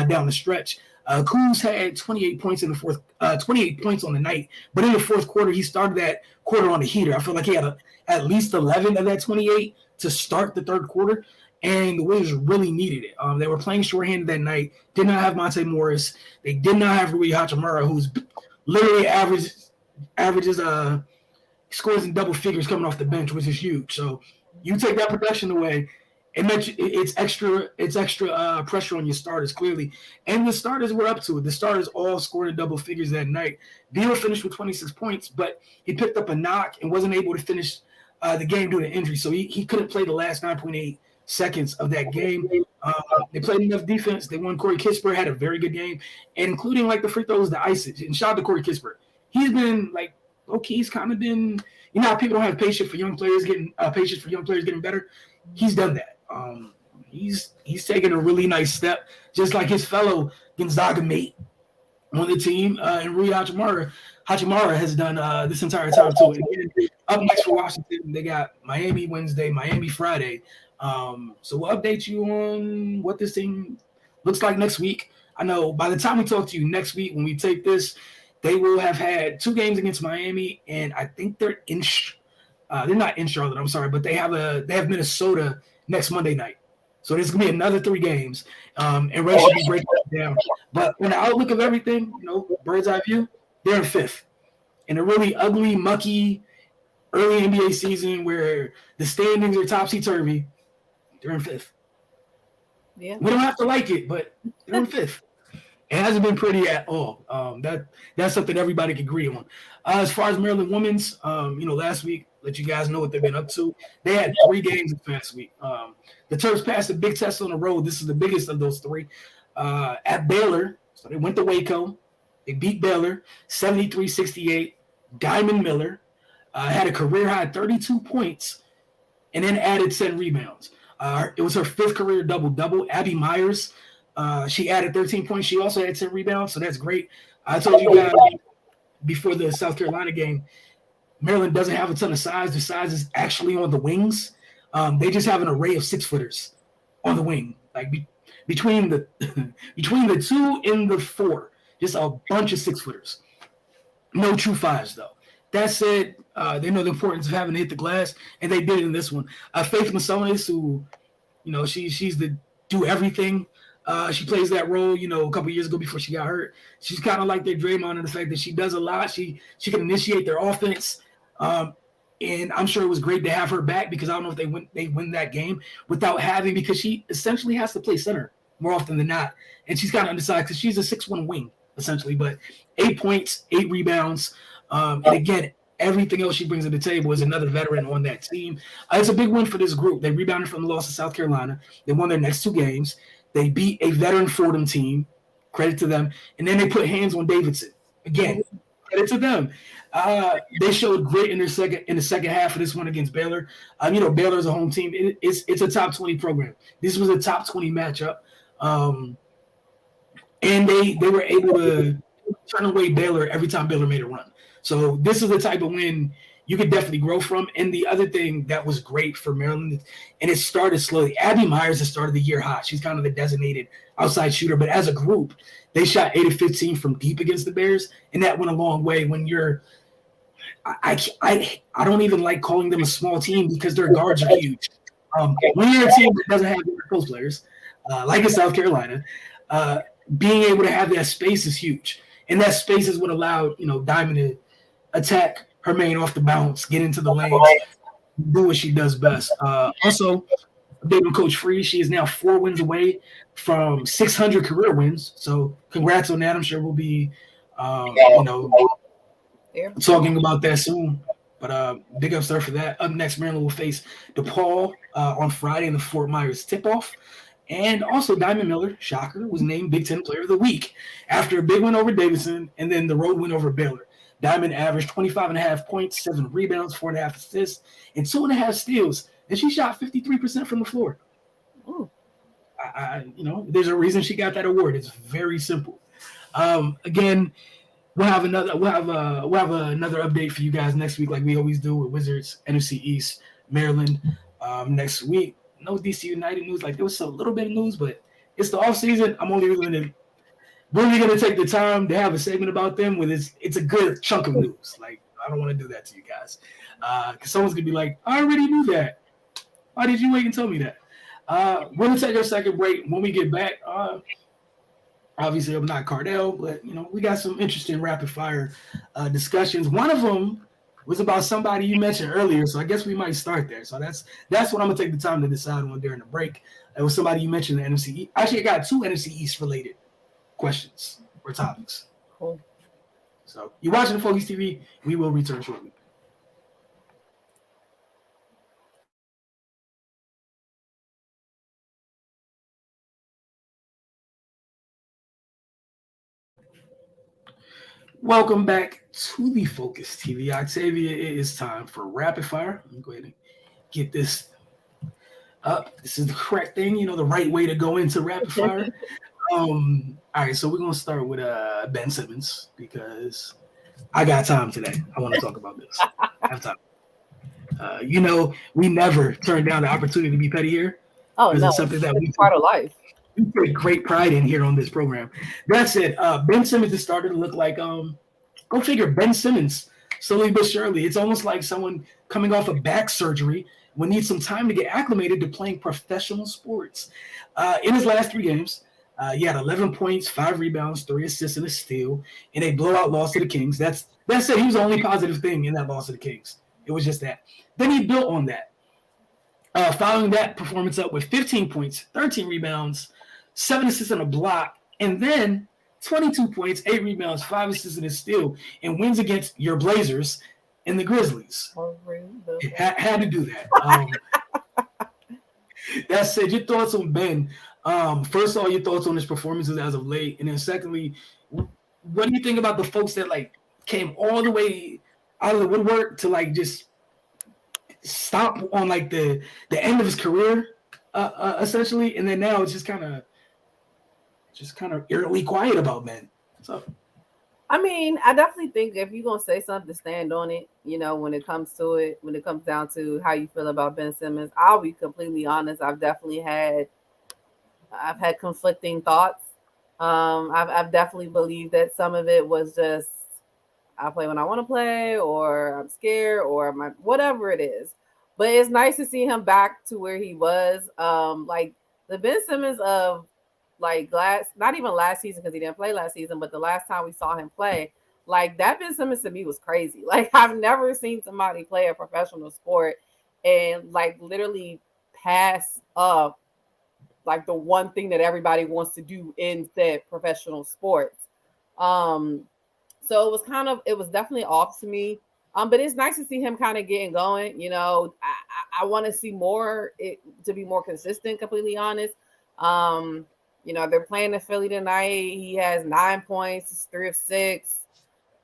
down the stretch. Kuz had 28 points in the fourth, 28 points on the night, but in the fourth quarter, he started that quarter on the heater. I feel like he had at least 11 of that 28 to start the third quarter, and the Wizards really needed it. They were playing shorthanded that night, did not have Monte Morris. They did not have Rui Hachimura, who's literally averages scores in double figures coming off the bench, which is huge. So you take that production away, it's extra pressure on your starters, clearly. And the starters were up to it. The starters all scored in double figures that night. Beal finished with 26 points, but he picked up a knock and wasn't able to finish the game due to injury. So he couldn't play the last 9.8 seconds of that game. They played enough defense. They won. Corey Kispert had a very good game, and including like the free throws, the ices. And shout out to Corey Kispert. He's been like, okay, he's kind of been, how people don't have patience for young players getting better. He's done that. He's taken a really nice step, just like his fellow Gonzaga mate on the team, and Rui Hachimura has done this entire time too. And then up next for Washington, they got Miami Wednesday, Miami Friday. So we'll update you on what this team looks like next week. I know by the time we talk to you next week, when we take this, they will have had 2 games against Miami, and I think they're not in Charlotte. I'm sorry, but they have Minnesota next Monday night. So there's gonna be another 3 games, and Ray should be breaking it down. But in the outlook of everything, bird's eye view, they're in 5th in a really ugly, mucky early NBA season where the standings are topsy-turvy. They're in 5th. Yeah, we don't have to like it, but they're in 5th. It hasn't been pretty at all. That's something everybody can agree on. As far as Maryland women's, last week, let you guys know what they've been up to. They had 3 games this past week. The Terps passed a big test on the road. This is the biggest of those 3. At Baylor, so they went to Waco. They beat Baylor 73-68. Diamond Miller had a career-high 32 points and then added 10 rebounds. It was her 5th career double-double. Abby Myers, she added 13 points. She also had 10 rebounds, so that's great. I told you guys before the South Carolina game, Maryland doesn't have a ton of size. The size is actually on the wings. They just have an array of 6-footers on the wing, like between the 2 and the 4, just a bunch of 6-footers. No true 5s though. That said, they know the importance of having to hit the glass, and they did it in this one. Faith Massonis, who, she's the do everything She plays that role, a couple years ago before she got hurt. She's kind of like their Draymond in the fact that she does a lot. She can initiate their offense. And I'm sure it was great to have her back because I don't know if they win that game without having, because she essentially has to play center more often than not. And she's kind of undersized because she's a 6'1" wing, essentially. But 8 points, 8 rebounds. And again, everything else she brings to the table is another veteran on that team. It's a big win for this group. They rebounded from the loss to South Carolina. They won their next 2 games. They beat a veteran Fordham team. Credit to them. And then they put hands on Davidson. Again, credit to them. They showed grit in the second half of this one against Baylor. Baylor's a home team. It's a top 20 program. This was a top 20 matchup. And they were able to turn away Baylor every time Baylor made a run. So this is the type of win you could definitely grow from. And the other thing that was great for Maryland, and it started slowly. Abby Myers has started the year hot. She's kind of the designated outside shooter. But as a group, they shot 8 of 15 from deep against the Bears, and that went a long way when you're I don't even like calling them a small team because their guards are huge. When you're a team that doesn't have post players, like in South Carolina, being able to have that space is huge. And that space is what allowed, Diamond to attack her main off the bounce, get into the lanes, do what she does best. Also, update on Coach Free. She is now 4 wins away from 600 career wins. So congrats on that. I'm sure we'll be, talking about that soon. But big ups there for that. Up next, Maryland will face DePaul on Friday in the Fort Myers tip-off. And also Diamond Miller, shocker, was named Big Ten Player of the Week after a big win over Davidson and then the road win over Baylor. Diamond averaged 25.5 points, 7 rebounds, 4.5 assists, and 2.5 steals. And she shot 53% from the floor. Ooh. There's a reason she got that award. It's very simple. Again, we'll have another update for you guys next week, like we always do with Wizards, NFC East, Maryland. Next week, no DC United news. Like there was a little bit of news, but it's the off season. I'm only really gonna take the time to have a segment about them when it's a good chunk of news. Like I don't want to do that to you guys, because someone's gonna be like, I already knew that. Why did you wait and tell me that? We're gonna take our second break. When we get back, obviously I'm not Cardell, but we got some interesting rapid fire discussions. One of them was about somebody you mentioned earlier, so I guess we might start there. So that's what I'm gonna take the time to decide on during the break. It was somebody you mentioned, the NFC East. Actually, I got 2 NFC East related questions or topics. Cool. So you're watching the Focus TV. We will return shortly. Welcome back to the Focus TV. Octavia, it is time for rapid fire. Let me go ahead and get this up. This is the correct thing, the right way to go into rapid fire. All right, so we're gonna start with Ben Simmons because I got time today. I want to talk about this. I have time. We never turn down the opportunity to be petty here. Oh no, it's something that we part of life. We take great pride in here on this program. That said, Ben Simmons has started to look like go figure, Ben Simmons, slowly but surely. It's almost like someone coming off of back surgery will need some time to get acclimated to playing professional sports. In his last 3 games, he had 11 points, 5 rebounds, 3 assists, and a steal in a blowout loss to the Kings. That said, he was the only positive thing in that loss to the Kings. It was just that. Then he built on that. Following that performance up with 15 points, 13 rebounds, 7 assists and a block, and then 22 points, 8 rebounds, 5 assists and a steal, and wins against your Blazers and the Grizzlies. Had to do that. That said, your thoughts on Ben. First of all, your thoughts on his performances as of late, and then secondly, what do you think about the folks that came all the way out of the woodwork to just stop on the end of his career, essentially, and then now it's just kind of eerily quiet about Ben. So, I mean, I definitely think if you're gonna say something, stand on it. When it comes down to how you feel about Ben Simmons, I'll be completely honest. I've had conflicting thoughts. I've definitely believed that some of it was just I play when I want to play, or I'm scared, or whatever it is. But it's nice to see him back to where he was. The Ben Simmons of like not even last season because he didn't play last season, but the last time we saw him play, like that Ben Simmons to me was crazy. Like I've never seen somebody play a professional sport and like literally pass up like the one thing that everybody wants to do in said professional sports. So it was definitely off to me. But it's nice to see him kind of getting going. You know, I want to see more to be more consistent, completely honest. You know, they're playing the Philly tonight. He has 9 points, he's 3 of 6.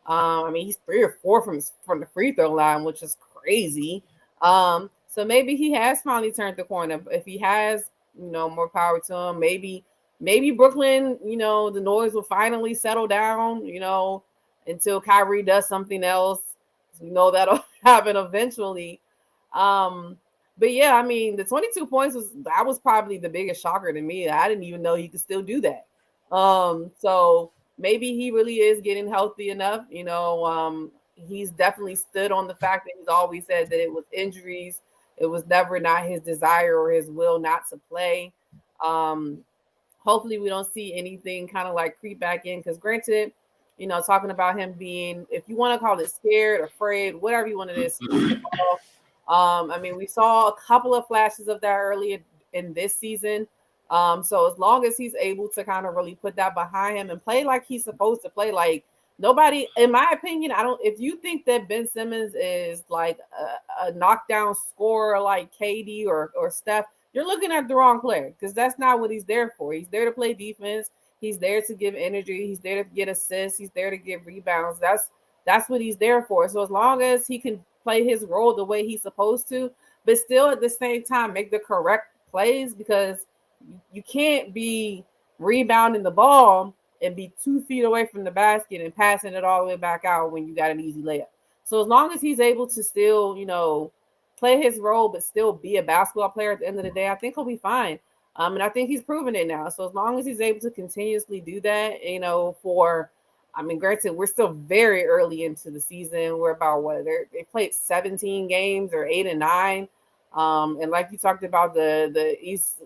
I mean, he's 3 or 4 from the free throw line, which is crazy. So maybe he has finally turned the corner. If he has, you know, more power to him. Maybe Brooklyn, you know, the noise will finally settle down, you know, until Kyrie does something else. We know that'll happen eventually. But yeah, I mean, the 22 points was probably the biggest shocker to me. I didn't even know he could still do that. So maybe he really is getting healthy enough. You know, he's definitely stood on the fact that he's always said that it was injuries. It was never not his desire or his will not to play. Hopefully we don't see anything kind of like creep back in because granted, you know, talking about him being, if you want to call it scared, afraid, whatever you want to do. I mean, we saw a couple of flashes of that earlier in this season. So as long as he's able to kind of really put that behind him and play like he's supposed to play, like nobody, in my opinion, if you think that Ben Simmons is like a knockdown scorer like KD or Steph, you're looking at the wrong player because that's not what he's there for. He's there to play defense. He's there to give energy. He's there to get assists. He's there to give rebounds. That's what he's there for. So as long as he can play his role the way he's supposed to, but still at the same time make the correct plays, because you can't be rebounding the ball and be 2 feet away from the basket and passing it all the way back out when you got an easy layup. So as long as he's able to still, you know, play his role but still be a basketball player at the end of the day, I think he'll be fine. And I think he's proven it now. So as long as he's able to continuously do that, you know, granted, we're still very early into the season. We're about they played 17 games or 8 and 9. And like you talked about the East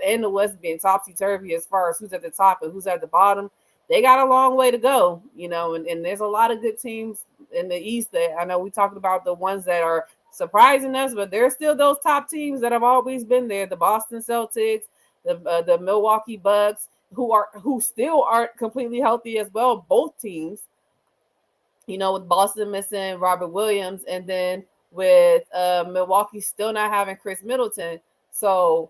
and the West being topsy-turvy as far as who's at the top and who's at the bottom. They got a long way to go, you know, and there's a lot of good teams in the East that I know we talked about the ones that are surprising us, but there's still those top teams that have always been there. The Boston Celtics, the Milwaukee Bucks, who still aren't completely healthy as well. Both teams, you know, with Boston missing Robert Williams, and then with Milwaukee still not having Chris Middleton. So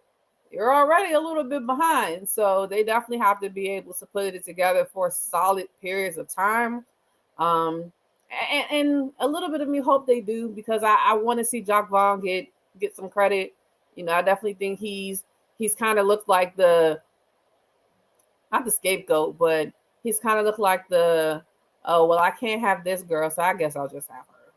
you're already a little bit behind. So they definitely have to be able to put it together for solid periods of time. And a little bit of me hope they do, because I want to see Jacques Vaughn get some credit. You know, I definitely think he's kind of looked like not the scapegoat, but he's kind of looked like I can't have this girl, so I guess I'll just have her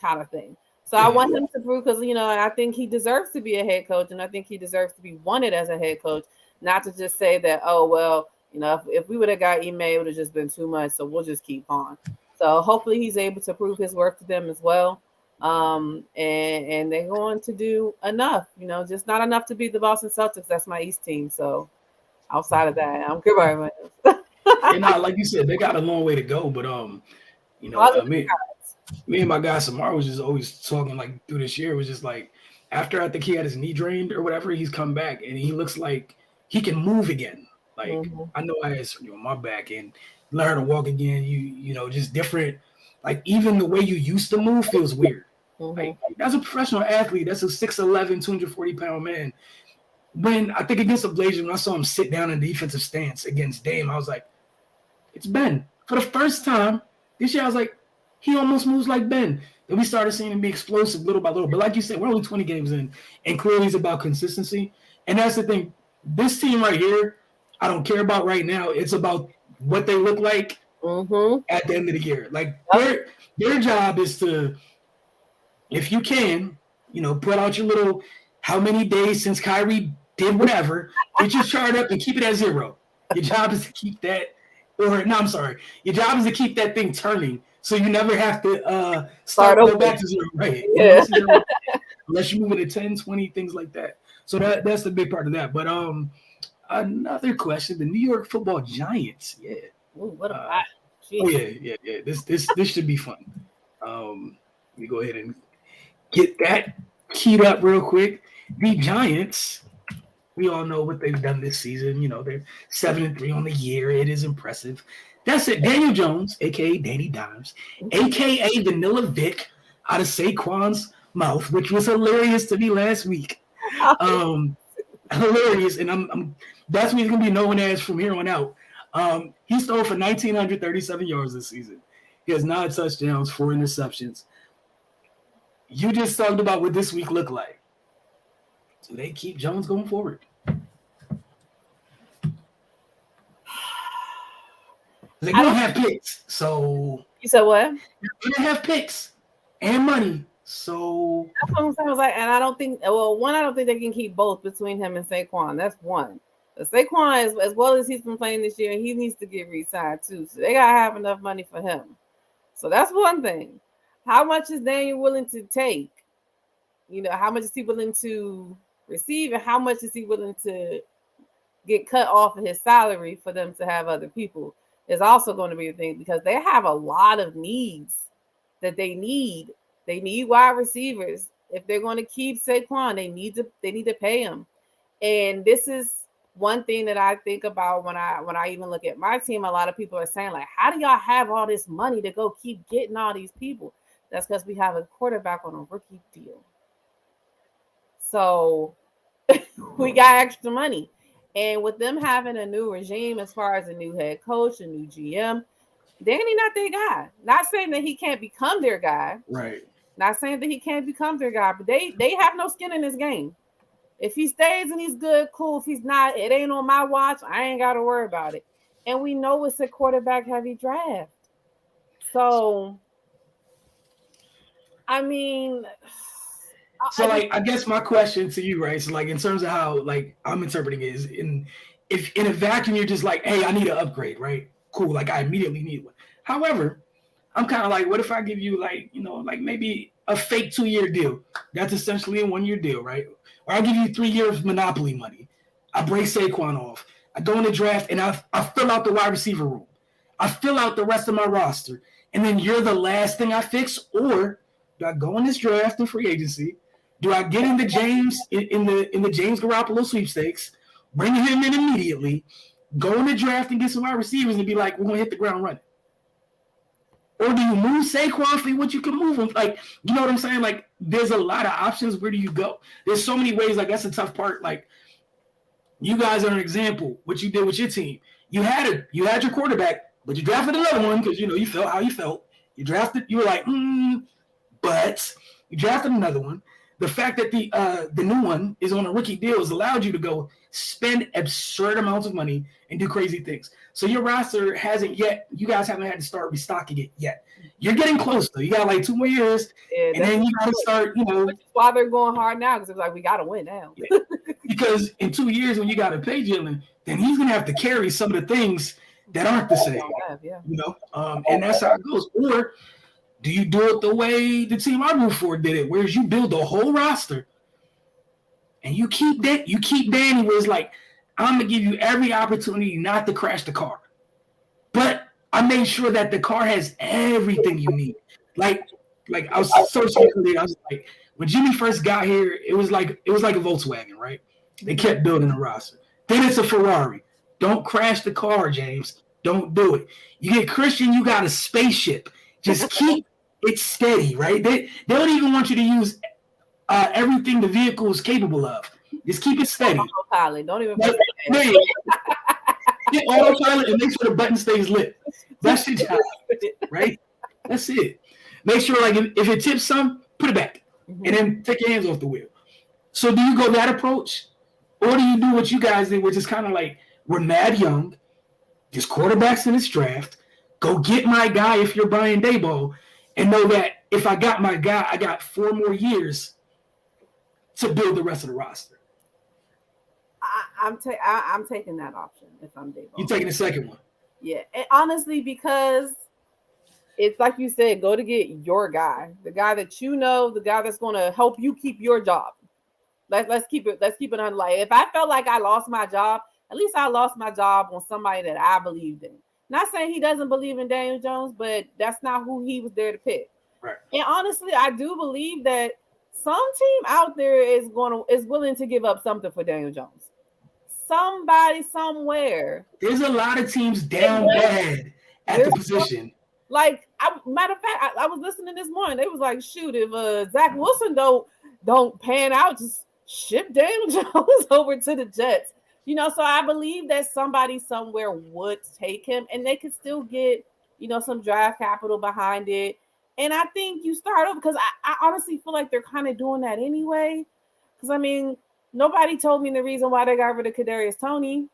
kind of thing. So I want him to prove, because, you know, I think he deserves to be a head coach, and I think he deserves to be wanted as a head coach, not to just say that, oh, well, you know, if we would have got Ime, it would have just been too much, so we'll just keep on. So hopefully he's able to prove his work to them as well. And they're going to do enough, you know, just not enough to beat the Boston Celtics. That's my East team. So outside of that, I'm good very much. And like you said, they got a long way to go. But you know, me and my guy Samar was just always talking like through this year. It was just like after I think he had his knee drained or whatever, he's come back and he looks like he can move again. Like I know I had surgery on my back and learn to walk again. You know, just different. Like even the way you used to move feels weird. Like that's a professional athlete. That's a 6'11", 240-pound man. When I think against the Blazers, when I saw him sit down in the defensive stance against Dame, I was like, it's Ben. For the first time this year, I was like, he almost moves like Ben. Then we started seeing him be explosive little by little. But like you said, we're only 20 games in, and clearly it's about consistency. And that's the thing. This team right here, I don't care about right now. It's about what they look like at the end of the year. Like their job is to, if you can, you know, put out your little how many days since Kyrie did whatever, get your chart up and keep it at 0. Your job is to keep that, your job is to keep that thing turning so you never have to go back to 0, right? Yeah. Unless you move into 10, 20, things like that. So that's the big part of that. But Another question: the New York Football Giants. Yeah. Ooh, what about? Oh yeah. This should be fun. Let me go ahead and get that keyed up real quick. The Giants. We all know what they've done this season. They're 7-3 on the year. It is impressive. That's it. Daniel Jones, aka Danny Dimes, aka Vanilla Vic, out of Saquon's mouth, which was hilarious to me last week. Hilarious, and I'm that's what he's gonna be known as from here on out. He stole for 1,937 yards this season. He has 9 touchdowns, 4 interceptions. You just talked about what this week looked like. Do they keep Jones going forward? They're gonna have picks, so you said what? They're gonna have picks and money. So that's what I'm saying. I was like, and I don't think. Well, one, I don't think they can keep both between him and Saquon. That's one. But Saquon, as well as he's been playing this year, he needs to get re-signed too. So they gotta have enough money for him. So that's one thing. How much is Daniel willing to take? How much is he willing to receive, and how much is he willing to get cut off of his salary for them to have other people? Is also going to be a thing, because they have a lot of needs that they need. They need wide receivers. If they're going to keep Saquon, they need to pay him. And this is one thing that I think about when I even look at my team. A lot of people are saying, like, how do y'all have all this money to go keep getting all these people? That's because we have a quarterback on a rookie deal. So we got extra money. And with them having a new regime, as far as a new head coach, a new GM, Danny not their guy. Not saying that he can't become their guy. Right. Not saying that he can't become their guy, but they have no skin in this game. If he stays and he's good, cool. If he's not, it ain't on my watch. I ain't got to worry about it. And we know it's a quarterback-heavy draft. So, I mean... So, I guess my question to you, right? So, in terms of how, I'm interpreting it is, if in a vacuum you're just like, hey, I need an upgrade, right? Cool, I immediately need one. However, I'm kind of like, what if I give you, maybe a fake 2-year deal? That's essentially a 1-year deal, right? Or I give you 3 years Monopoly money. I break Saquon off. I go in the draft, and I fill out the wide receiver room. I fill out the rest of my roster. And then you're the last thing I fix? Or do I go in this draft and free agency? Do I get into James in the James Garoppolo sweepstakes, bring him in immediately, go in the draft and get some wide receivers and be like, we're gonna hit the ground running? Or do you move Saquon for what you can move him? You know what I'm saying? There's a lot of options. Where do you go? There's so many ways. That's the tough part. You guys are an example. What you did with your team. You had your quarterback, but you drafted another one because you felt how you felt. You were like, but you drafted another one. The fact that the new one is on a rookie deal has allowed you to go spend absurd amounts of money and do crazy things. So your roster you guys haven't had to start restocking it yet. You're getting close though. You got 2 more years, and then you got to start, Which is why they're going hard now, because it's like, we got to win now. Yeah. Because in 2 years, when you got to pay Jalen, then he's going to have to carry some of the things that aren't the same. And that's how it goes. Or do you do it the way the team I root for did it, whereas you build the whole roster and you keep Danny, where it's like, I'm gonna give you every opportunity not to crash the car, but I made sure that the car has everything you need. I was so circulated. I was like, when Jimmy first got here, it was like a Volkswagen, right? They kept building a roster. Then it's a Ferrari. Don't crash the car, James. Don't do it. You get Christian, you got a spaceship. Just keep it steady, right? They don't even want you to use everything the vehicle is capable of. Just keep it steady. Autopilot. Don't even get autopilot and make sure the button stays lit. That's your job, right? That's it. Make sure, if it tips some, put it back, and then take your hands off the wheel. So do you go that approach, or do you do what you guys did, which is kind of we're mad young, there's quarterbacks in this draft, go get my guy if you're Brian Daboll, and know that if I got my guy, I got 4 more years to build the rest of the roster. I'm taking that option if I'm Daboll. You're taking the second one. Yeah, and honestly, because it's like you said, go to get your guy, the guy that the guy that's going to help you keep your job. Let's keep it on. If I felt like I lost my job, at least I lost my job on somebody that I believed in. Not saying he doesn't believe in Daniel Jones, but that's not who he was there to pick. Right. And honestly, I do believe that some team out there is willing to give up something for Daniel Jones. Somebody somewhere. There's a lot of teams down bad at the position. Like, matter of fact, I was listening this morning. They was like, shoot, if Zach Wilson don't pan out, just ship Daniel Jones over to the Jets. You know, so I believe that somebody somewhere would take him, and they could still get, you know, some draft capital behind it. And I think you start over, because I honestly feel like they're kind of doing that anyway. Because, I mean, nobody told me the reason why they got rid of Kadarius Toney.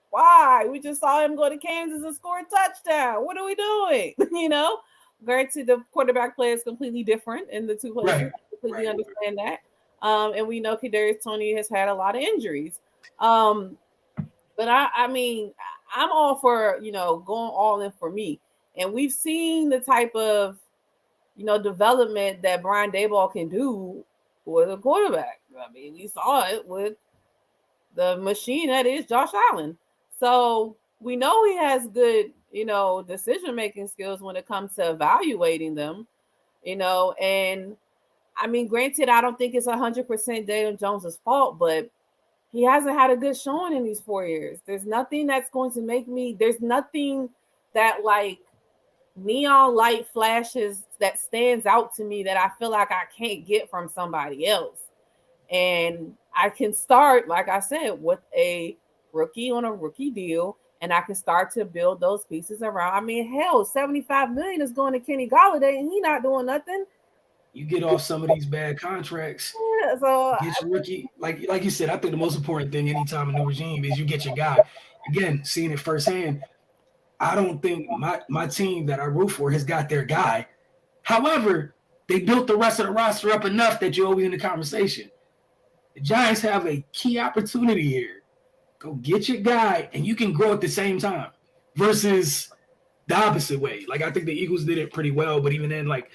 Why? We just saw him go to Kansas and score a touchdown. What are we doing? You know, granted, the quarterback play is completely different in the two places. Right. I completely understand that. And we know Kadarius Toney has had a lot of injuries. But I mean, I'm all for, you know, going all in for me. And we've seen the type of, you know, development that Brian Daboll can do with a quarterback. I mean, we saw it with the machine that is Josh Allen. So we know he has good, you know, decision-making skills when it comes to evaluating them, you know. And I mean, granted, I don't think it's 100% Daniel Jones's fault, but he hasn't had a good showing in these 4 years. There's nothing that's going to make me, there's nothing that like neon light flashes that stands out to me that I feel like I can't get from somebody else. And I can start, like I said, with a rookie on a rookie deal, and I can start to build those pieces around. I mean, hell, $75 million is going to Kenny Golladay, and he's not doing nothing. You get off some of these bad contracts. Yeah, so get your rookie, like you said. I think the most important thing anytime a new regime is you get your guy. Again, seeing it firsthand, I don't think my team that I root for has got their guy. However, they built the rest of the roster up enough that you're always in the conversation. The Giants have a key opportunity here. Go get your guy, and you can grow at the same time versus the opposite way. Like, I think the Eagles did it pretty well, but even then, like,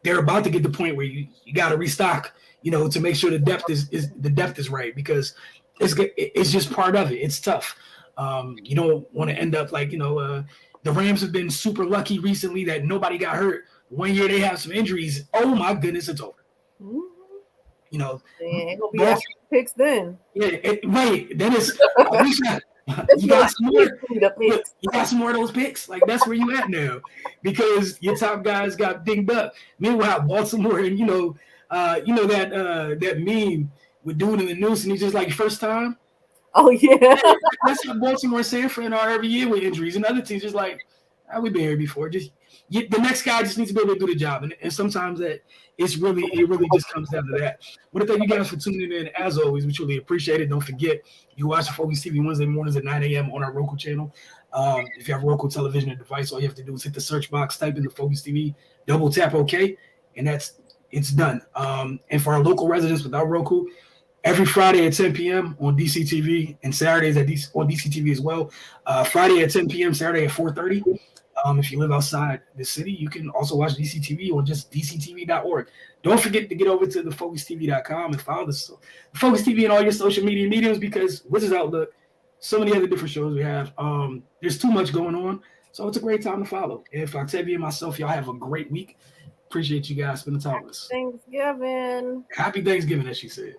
they're about to get to the point where you got to restock, you know, to make sure the depth is right, because it's just part of it. It's tough. You don't want to end up like, you know, the Rams have been super lucky recently that nobody got hurt. 1 year they have some injuries. Oh my goodness, it's over. Mm-hmm. You know, ain't gonna be after picks then. Yeah, right. Then it's you got some more. You got some more of those picks. Like, that's where you at now, because your top guys got dinged up. Meanwhile, Baltimore, and you know that meme with dude in the noose, and he's just like, first time. Oh yeah. That's what Baltimore and San Fran are every year with injuries, and other teams just like, we've been here before. Just the next guy just needs to be able to do the job, and sometimes that it really just comes down to that. I want to thank you guys for tuning in. As always, we truly appreciate it. Don't forget, you watch Focus TV Wednesday mornings at 9 a.m. on our Roku channel. If you have a Roku television or device, all you have to do is hit the search box, type in the Focus TV, double tap OK, and it's done. And for our local residents without Roku, every Friday at 10 p.m. on DC TV, and Saturdays on DC TV as well. Friday at 10 p.m., Saturday at 4:30. If you live outside the city, you can also watch DC TV on just dctv.org. Don't forget to get over to thefocustv.com and follow the Focus TV and all your social media mediums, because Wizards Outlook, so many other different shows we have. There's too much going on, so it's a great time to follow. And for Octavia and myself, y'all have a great week. Appreciate you guys spending time with us. Thanksgiving. Happy Thanksgiving, as she said.